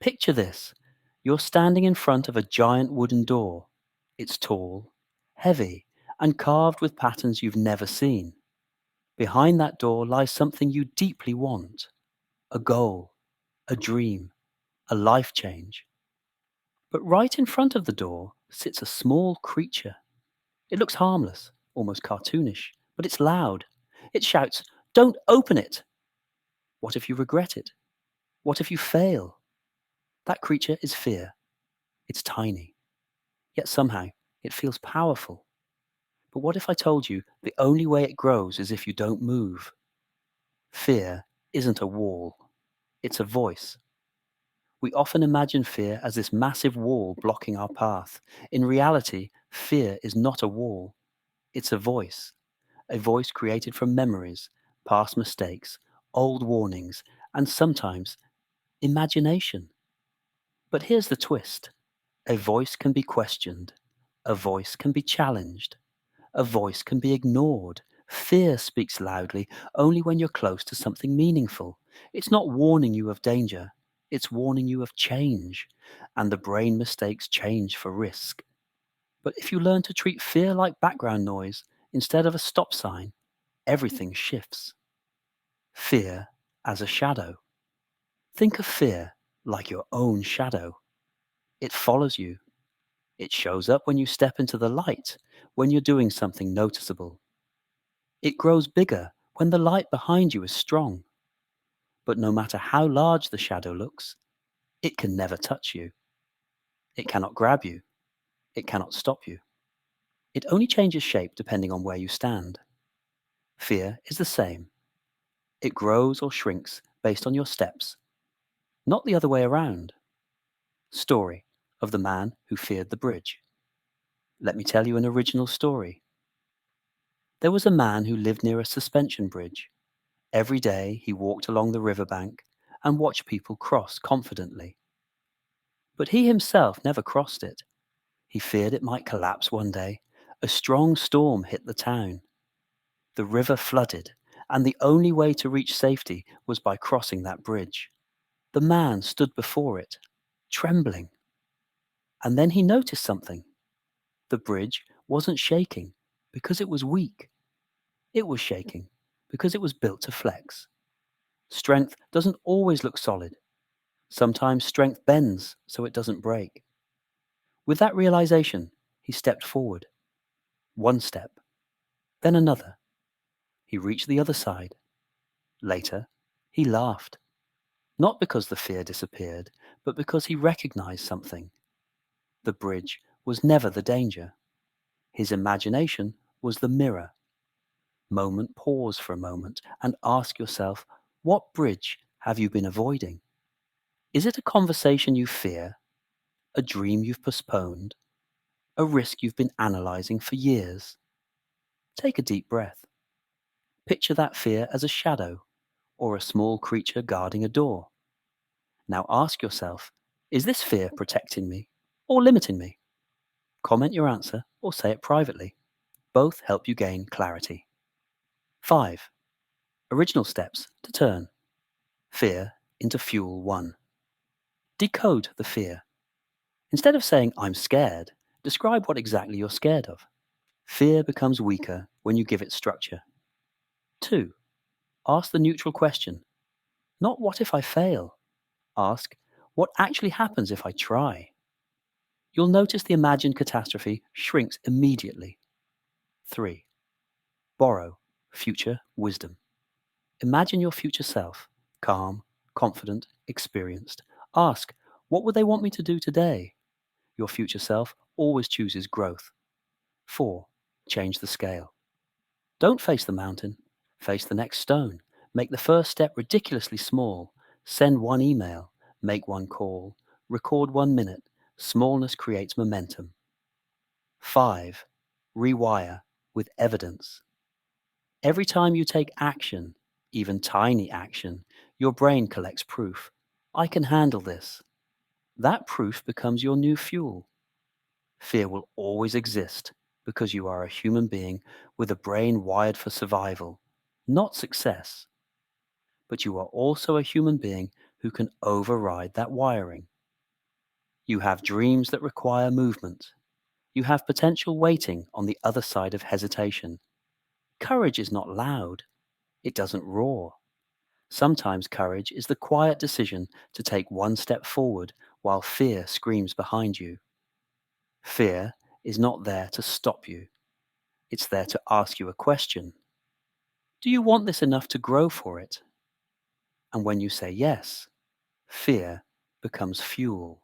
Picture this. You're standing in front of a giant wooden door. It's tall, heavy, and carved with patterns you've never seen. Behind that door lies something you deeply want. A goal, a dream, a life change. But right in front of the door sits a small creature. It looks harmless, almost cartoonish, but it's loud. It shouts, "Don't open it!" What if you regret it? What if you fail? That creature is fear. It's tiny, yet somehow it feels powerful. But what if I told you the only way it grows is if you don't move? Fear isn't a wall, it's a voice. We often imagine fear as this massive wall blocking our path. In reality, fear is not a wall, it's a voice created from memories, past mistakes, old warnings, and sometimes imagination. But here's the twist. A voice can be questioned. A voice can be challenged. A voice can be ignored. Fear speaks loudly only when you're close to something meaningful. It's not warning you of danger. It's warning you of change. And the brain mistakes change for risk. But if you learn to treat fear like background noise instead of a stop sign, everything shifts. Fear as a shadow. Think of fear like your own shadow. It follows you. It shows up when you step into the light, when you're doing something noticeable. It grows bigger when the light behind you is strong. But no matter how large the shadow looks, it can never touch you. It cannot grab you. It cannot stop you. It only changes shape depending on where you stand. Fear is the same. It grows or shrinks based on your steps, not the other way around. Story of the man who feared the bridge. Let me tell you an original story. There was a man who lived near a suspension bridge. Every day he walked along the riverbank and watched people cross confidently. But he himself never crossed it. He feared it might collapse one day. A strong storm hit the town. The river flooded, and the only way to reach safety was by crossing that bridge. The man stood before it, trembling. And then he noticed something. The bridge wasn't shaking because it was weak. It was shaking because it was built to flex. Strength doesn't always look solid. Sometimes strength bends so it doesn't break. With that realization, he stepped forward. One step, then another. He reached the other side. Later, he laughed. Not because the fear disappeared, but because he recognized something. The bridge was never the danger. His imagination was the mirror. Pause for a moment and ask yourself, what bridge have you been avoiding? Is it a conversation you fear? A dream you've postponed? A risk you've been analyzing for years? Take a deep breath. Picture that fear as a shadow or a small creature guarding a door. Now ask yourself, is this fear protecting me or limiting me? Comment your answer or say it privately. Both help you gain clarity. 5. Original steps to turn fear into fuel 1. Decode the fear. Instead of saying, "I'm scared," describe what exactly you're scared of. Fear becomes weaker when you give it structure. 2. Ask the neutral question. Not what if I fail? Ask, what actually happens if I try? You'll notice the imagined catastrophe shrinks immediately. 3. Borrow future wisdom. Imagine your future self, calm, confident, experienced. Ask, what would they want me to do today? Your future self always chooses growth. 4. Change the scale. Don't face the mountain. Face the next stone. Make the first step ridiculously small. Send one email. Make one call. Record 1 minute. Smallness creates momentum. 5. Rewire with evidence. Every time you take action, even tiny action, your brain collects proof. I can handle this. That proof becomes your new fuel. Fear will always exist because you are a human being with a brain wired for survival, not success. But you are also a human being who can override that wiring. You have dreams that require movement. You have potential waiting on the other side of hesitation. Courage is not loud. It doesn't roar. Sometimes courage is the quiet decision to take one step forward while fear screams behind you. Fear is not there to stop you. It's there to ask you a question. Do you want this enough to grow for it? And when you say yes, fear becomes fuel.